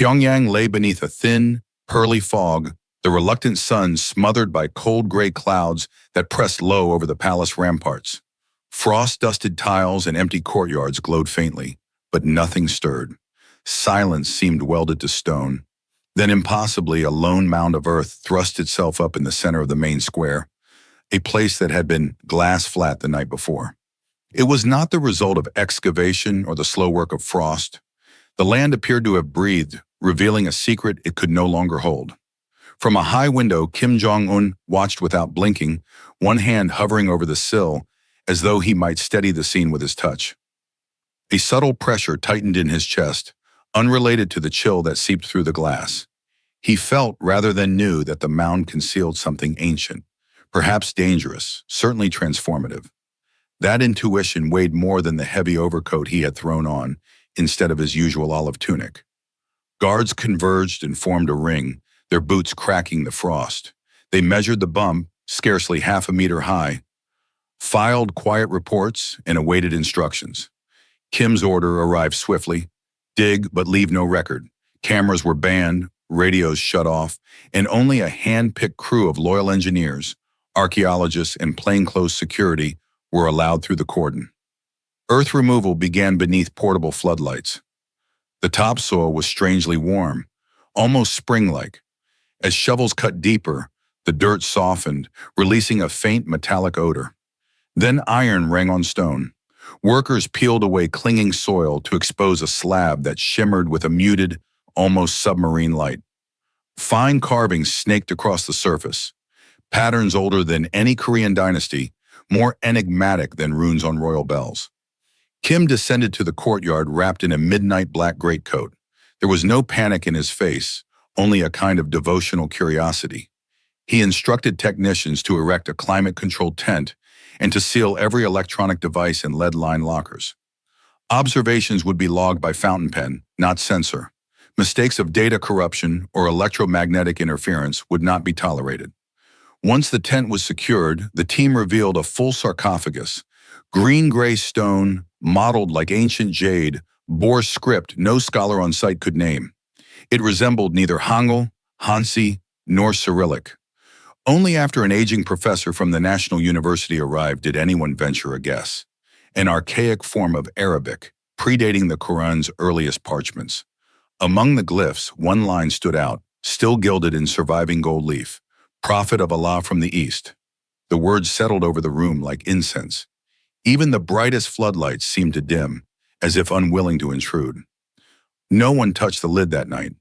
Pyongyang lay beneath a thin, pearly fog, the reluctant sun smothered by cold gray clouds that pressed low over the palace ramparts. Frost-dusted tiles and empty courtyards glowed faintly, but nothing stirred. Silence seemed welded to stone. Then impossibly, a lone mound of earth thrust itself up in the center of the main square, a place that had been glass flat the night before. It was not the result of excavation or the slow work of frost. The land appeared to have breathed, revealing a secret it could no longer hold. From a high window, Kim Jong-un watched without blinking, one hand hovering over the sill, as though he might steady the scene with his touch. A subtle pressure tightened in his chest, unrelated to the chill that seeped through the glass. He felt rather than knew that the mound concealed something ancient, perhaps dangerous, certainly transformative. That intuition weighed more than the heavy overcoat he had thrown on, instead of his usual olive tunic. Guards converged and formed a ring, their boots cracking the frost. They measured the bump, scarcely half a meter high, filed quiet reports, and awaited instructions. Kim's order arrived swiftly. Dig, but leave no record. Cameras were banned, radios shut off, and only a hand-picked crew of loyal engineers, archaeologists, and plainclothes security were allowed through the cordon. Earth removal began beneath portable floodlights. The topsoil was strangely warm, almost spring-like. As shovels cut deeper, the dirt softened, releasing a faint metallic odor. Then iron rang on stone. Workers peeled away clinging soil to expose a slab that shimmered with a muted, almost submarine light. Fine carvings snaked across the surface, patterns older than any Korean dynasty, more enigmatic than runes on royal bells. Kim descended to the courtyard wrapped in a midnight black greatcoat. There was no panic in his face, only a kind of devotional curiosity. He instructed technicians to erect a climate-controlled tent and to seal every electronic device in lead-lined lockers. Observations would be logged by fountain pen, not sensor. Mistakes of data corruption or electromagnetic interference would not be tolerated. Once the tent was secured, the team revealed a full sarcophagus. Green-gray stone, modeled like ancient jade, bore script no scholar on site could name. It resembled neither Hangul, Hansi, nor Cyrillic. Only after an aging professor from the National University arrived did anyone venture a guess. An archaic form of Arabic, predating the Quran's earliest parchments. Among the glyphs, one line stood out, still gilded in surviving gold leaf. Prophet of Allah from the East. The words settled over the room like incense. Even the brightest floodlights seemed to dim, as if unwilling to intrude. No one touched the lid that night.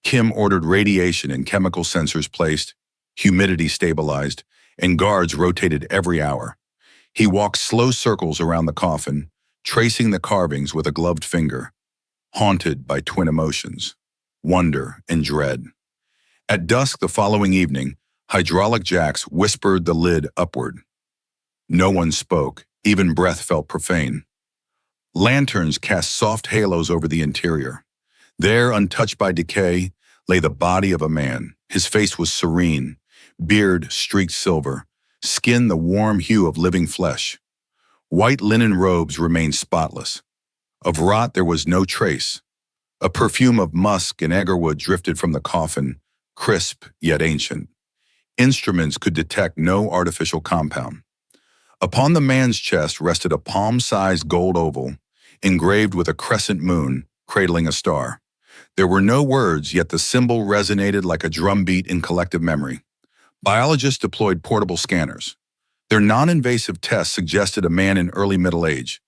Kim ordered radiation and chemical sensors placed, humidity stabilized, and guards rotated every hour. He walked slow circles around the coffin, tracing the carvings with a gloved finger, haunted by twin emotions, wonder and dread. At dusk the following evening, hydraulic jacks whispered the lid upward. No one spoke, even breath felt profane. Lanterns cast soft halos over the interior. There, untouched by decay, lay the body of a man. His face was serene, beard streaked silver, skin the warm hue of living flesh. White linen robes remained spotless. Of rot there was no trace. A perfume of musk and agarwood drifted from the coffin, crisp yet ancient. Instruments could detect no artificial compound. Upon the man's chest rested a palm-sized gold oval, engraved with a crescent moon, cradling a star. There were no words, yet the symbol resonated like a drumbeat in collective memory. Biologists deployed portable scanners. Their non-invasive tests suggested a man in early middle age.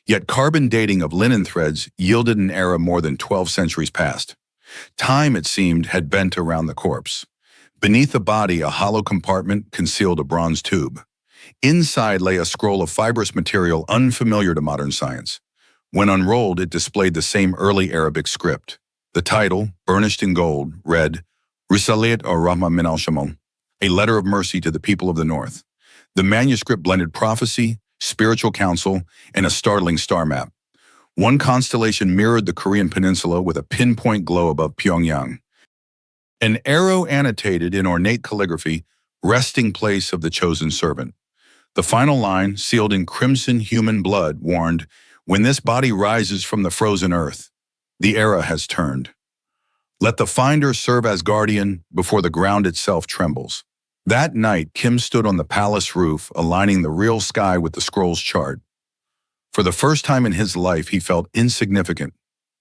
Yet carbon dating of linen threads yielded an era more than 12 centuries past. Time, it seemed, had bent around the corpse. Beneath the body, a hollow compartment concealed a bronze tube. Inside lay a scroll of fibrous material unfamiliar to modern science. When unrolled, it displayed the same early Arabic script. The title, burnished in gold, read, Risalat ar-Rahma min al-Shamal, a letter of mercy to the people of the North. The manuscript blended prophecy, spiritual counsel, and a startling star map. One constellation mirrored the Korean peninsula with a pinpoint glow above Pyongyang. An arrow annotated in ornate calligraphy, resting place of the chosen servant. The final line, sealed in crimson human blood, warned, when this body rises from the frozen earth, the era has turned. Let the finder serve as guardian before the ground itself trembles. That night, Kim stood on the palace roof, aligning the real sky with the scroll's chart. For the first time in his life, he felt insignificant,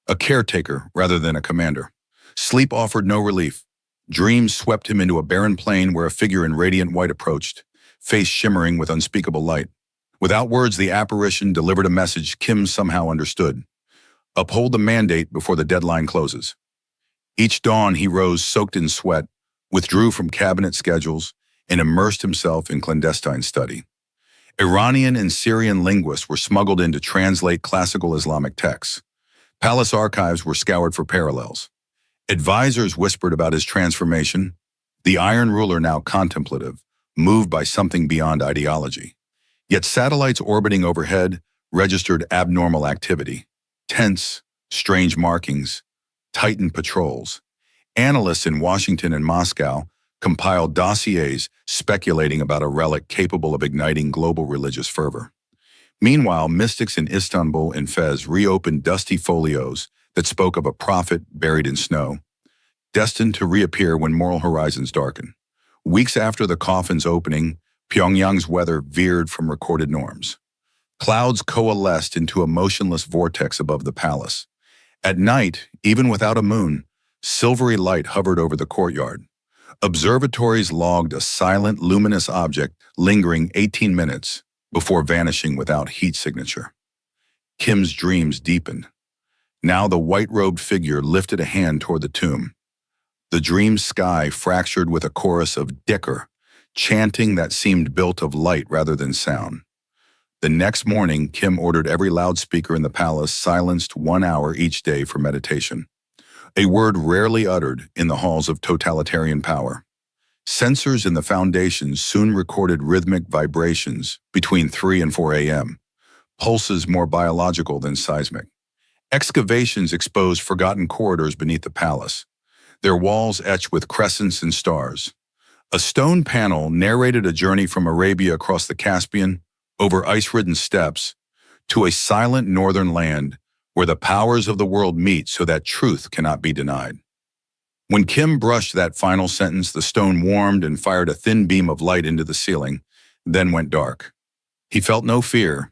a caretaker rather than a commander. Sleep offered no relief. Dreams swept him into a barren plain where a figure in radiant white approached, face shimmering with unspeakable light. Without words, the apparition delivered a message Kim somehow understood. Uphold the mandate before the deadline closes. Each dawn he rose soaked in sweat, withdrew from cabinet schedules, and immersed himself in clandestine study. Iranian and Syrian linguists were smuggled in to translate classical Islamic texts. Palace archives were scoured for parallels. Advisors whispered about his transformation, the iron ruler now contemplative, moved by something beyond ideology. Yet satellites orbiting overhead registered abnormal activity, tense, strange markings, tightened patrols. Analysts in Washington and Moscow compiled dossiers speculating about a relic capable of igniting global religious fervor. Meanwhile, mystics in Istanbul and Fez reopened dusty folios that spoke of a prophet buried in snow, destined to reappear when moral horizons darken. Weeks after the coffin's opening, Pyongyang's weather veered from recorded norms. Clouds coalesced into a motionless vortex above the palace. At night, even without a moon, silvery light hovered over the courtyard. Observatories logged a silent, luminous object lingering 18 minutes before vanishing without heat signature. Kim's dreams deepened. Now the white-robed figure lifted a hand toward the tomb. The dream sky fractured with a chorus of Dicker, chanting that seemed built of light rather than sound. The next morning, Kim ordered every loudspeaker in the palace silenced 1 hour each day for meditation, a word rarely uttered in the halls of totalitarian power. Sensors in the foundations soon recorded rhythmic vibrations between 3 and 4 a.m., pulses more biological than seismic. Excavations exposed forgotten corridors beneath the palace, their walls etched with crescents and stars. A stone panel narrated a journey from Arabia across the Caspian, over ice-ridden steppes, to a silent northern land where the powers of the world meet so that truth cannot be denied. When Kim brushed that final sentence, the stone warmed and fired a thin beam of light into the ceiling, then went dark. He felt no fear,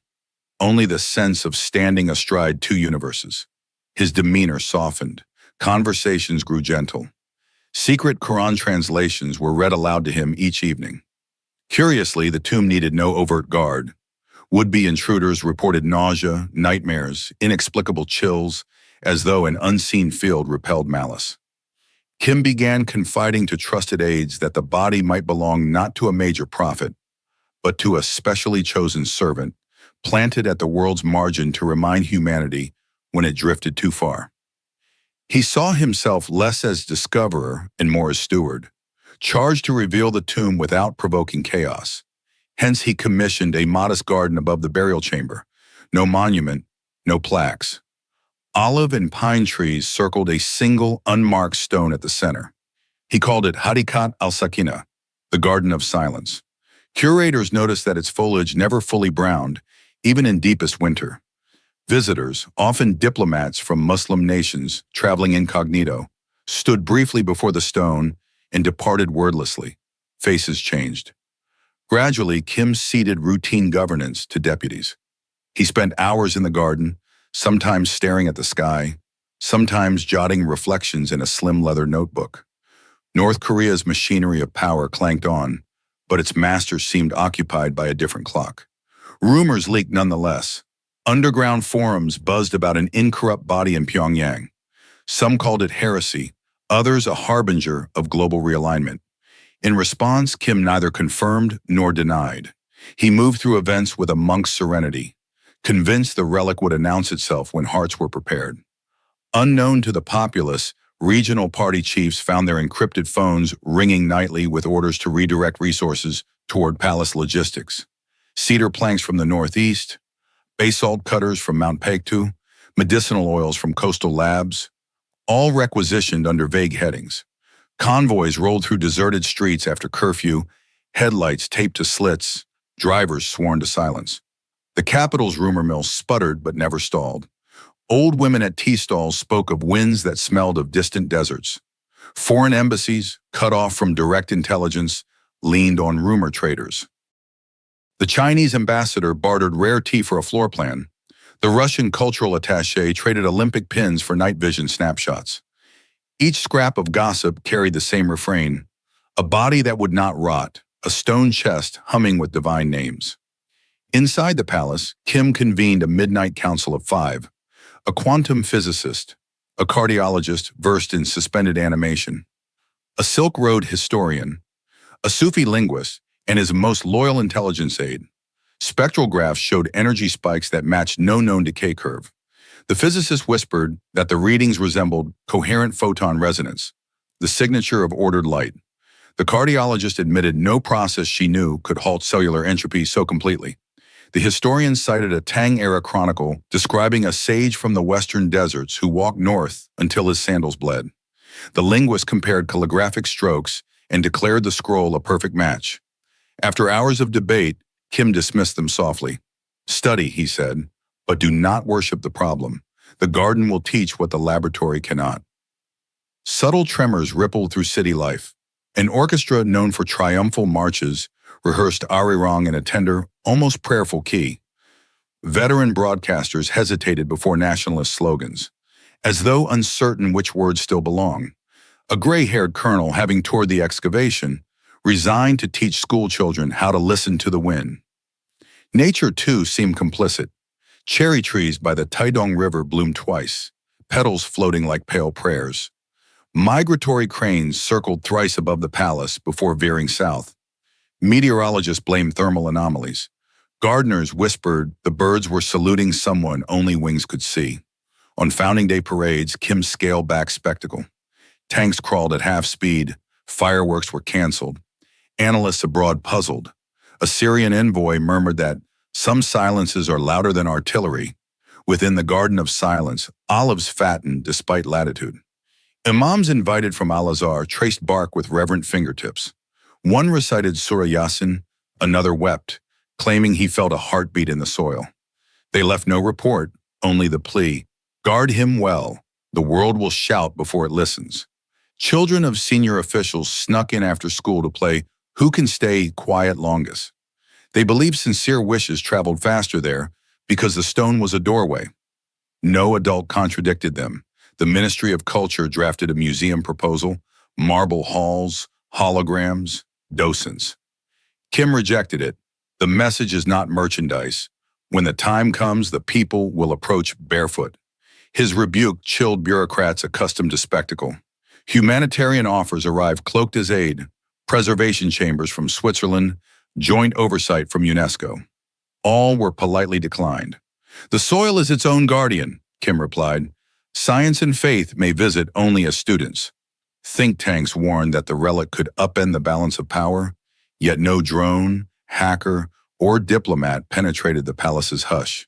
only the sense of standing astride two universes. His demeanor softened. Conversations grew gentle. Secret Quran translations were read aloud to him each evening. Curiously, the tomb needed no overt guard. Would-be intruders reported nausea, nightmares, inexplicable chills, as though an unseen field repelled malice. Kim began confiding to trusted aides that the body might belong not to a major prophet, but to a specially chosen servant, planted at the world's margin to remind humanity when it drifted too far. He saw himself less as discoverer and more as steward, charged to reveal the tomb without provoking chaos. Hence he commissioned a modest garden above the burial chamber. No monument, no plaques. Olive and pine trees circled a single unmarked stone at the center. He called it Hadikat al-Sakina, the Garden of Silence. Curators noticed that its foliage never fully browned, even in deepest winter. Visitors, often diplomats from Muslim nations traveling incognito, stood briefly before the stone and departed wordlessly. Faces changed. Gradually, Kim ceded routine governance to deputies. He spent hours in the garden, sometimes staring at the sky, sometimes jotting reflections in a slim leather notebook. North Korea's machinery of power clanked on, but its master seemed occupied by a different clock. Rumors leaked nonetheless. Underground forums buzzed about an incorrupt body in Pyongyang. Some called it heresy, others a harbinger of global realignment. In response, Kim neither confirmed nor denied. He moved through events with a monk's serenity, convinced the relic would announce itself when hearts were prepared. Unknown to the populace, regional party chiefs found their encrypted phones ringing nightly with orders to redirect resources toward palace logistics. Cedar planks from the northeast, basalt cutters from Mount Paektu, medicinal oils from coastal labs, all requisitioned under vague headings. Convoys rolled through deserted streets after curfew, headlights taped to slits, drivers sworn to silence. The capital's rumor mill sputtered but never stalled. Old women at tea stalls spoke of winds that smelled of distant deserts. Foreign embassies, cut off from direct intelligence, leaned on rumor traders. The Chinese ambassador bartered rare tea for a floor plan. The Russian cultural attaché traded Olympic pins for night vision snapshots. Each scrap of gossip carried the same refrain: a body that would not rot, a stone chest humming with divine names. Inside the palace, Kim convened a midnight council of five: a quantum physicist, a cardiologist versed in suspended animation, a Silk Road historian, a Sufi linguist, and his most loyal intelligence aide. Spectral graphs showed energy spikes that matched no known decay curve. The physicist whispered that the readings resembled coherent photon resonance, the signature of ordered light. The cardiologist admitted no process she knew could halt cellular entropy so completely. The historian cited a Tang-era chronicle describing a sage from the western deserts who walked north until his sandals bled. The linguist compared calligraphic strokes and declared the scroll a perfect match. After hours of debate, Kim dismissed them softly. "Study," he said, "but do not worship the problem. The garden will teach what the laboratory cannot." Subtle tremors rippled through city life. An orchestra known for triumphal marches rehearsed arirang in a tender, almost prayerful key. Veteran broadcasters hesitated before nationalist slogans, as though uncertain which words still belong. A gray-haired colonel, having toured the excavation, resigned to teach schoolchildren how to listen to the wind. Nature, too, seemed complicit. Cherry trees by the Taidong River bloomed twice, petals floating like pale prayers. Migratory cranes circled thrice above the palace before veering south. Meteorologists blamed thermal anomalies. Gardeners whispered the birds were saluting someone only wings could see. On Founding Day parades, Kim scaled back spectacle. Tanks crawled at half speed. Fireworks were canceled. Analysts abroad puzzled. A Syrian envoy murmured that some silences are louder than artillery. Within the garden of silence, olives fattened despite latitude. Imams invited from Al-Azhar traced bark with reverent fingertips. One recited Surah Yasin, another wept, claiming he felt a heartbeat in the soil. They left no report, only the plea: "Guard him well. The world will shout before it listens." Children of senior officials snuck in after school to play who can stay quiet longest. They believed sincere wishes traveled faster there because the stone was a doorway. No adult contradicted them. The Ministry of Culture drafted a museum proposal: marble halls, holograms, docents. Kim rejected it. The message is not merchandise. When the time comes, the people will approach barefoot. His rebuke chilled bureaucrats accustomed to spectacle. Humanitarian offers arrived cloaked as aid: preservation chambers from Switzerland, joint oversight from UNESCO. All were politely declined. "The soil is its own guardian," Kim replied. "Science and faith may visit only as students." Think tanks warned that the relic could upend the balance of power, yet no drone, hacker, or diplomat penetrated the palace's hush.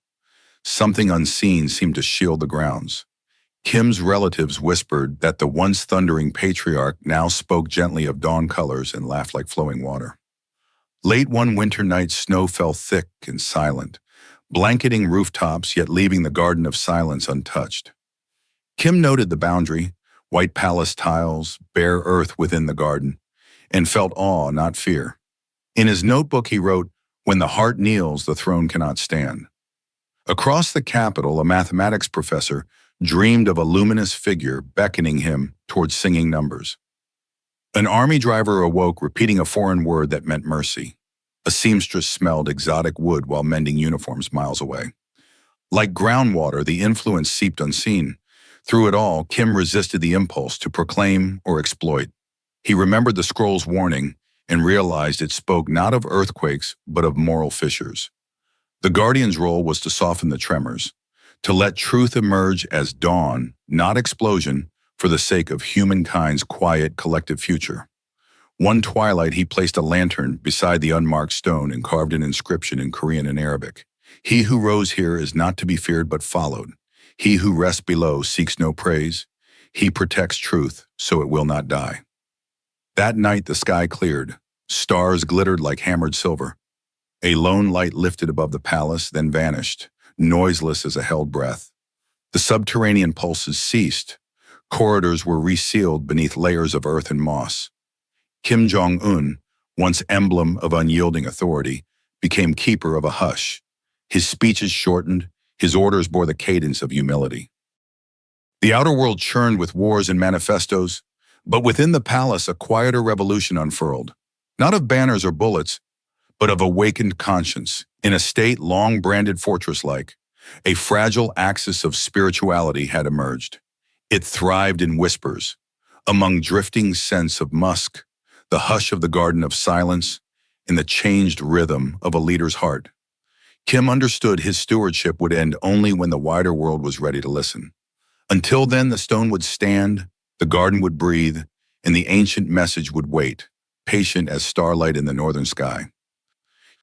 Something unseen seemed to shield the grounds. Kim's relatives whispered that the once thundering patriarch now spoke gently of dawn colors and laughed like flowing water. Late one winter night, snow fell thick and silent, blanketing rooftops yet leaving the garden of silence untouched. Kim noted the boundary: white palace tiles, bare earth within the garden, and felt awe, not fear. In his notebook he wrote, "When the heart kneels, the throne cannot stand." Across the capital, a mathematics professor dreamed of a luminous figure beckoning him towards singing numbers. An army driver awoke repeating a foreign word that meant mercy. A seamstress smelled exotic wood while mending uniforms miles away. Like groundwater, the influence seeped unseen. Through it all, Kim resisted the impulse to proclaim or exploit. He remembered the scroll's warning and realized it spoke not of earthquakes, but of moral fissures. The guardian's role was to soften the tremors, to let truth emerge as dawn, not explosion, for the sake of humankind's quiet, collective future. One twilight, he placed a lantern beside the unmarked stone and carved an inscription in Korean and Arabic: "He who rose here is not to be feared but followed. He who rests below seeks no praise. He protects truth, so it will not die." That night the sky cleared. Stars glittered like hammered silver. A lone light lifted above the palace, then vanished, noiseless as a held breath. The subterranean pulses ceased. Corridors were resealed beneath layers of earth and moss. Kim Jong-un, once emblem of unyielding authority, became keeper of a hush. His speeches shortened, his orders bore the cadence of humility. The outer world churned with wars and manifestos, but within the palace a quieter revolution unfurled, not of banners or bullets, but of awakened conscience. In a state long branded fortress-like, a fragile axis of spirituality had emerged. It thrived in whispers, among drifting scents of musk, the hush of the garden of silence, and the changed rhythm of a leader's heart. Kim understood his stewardship would end only when the wider world was ready to listen. Until then, the stone would stand, the garden would breathe, and the ancient message would wait, patient as starlight in the northern sky.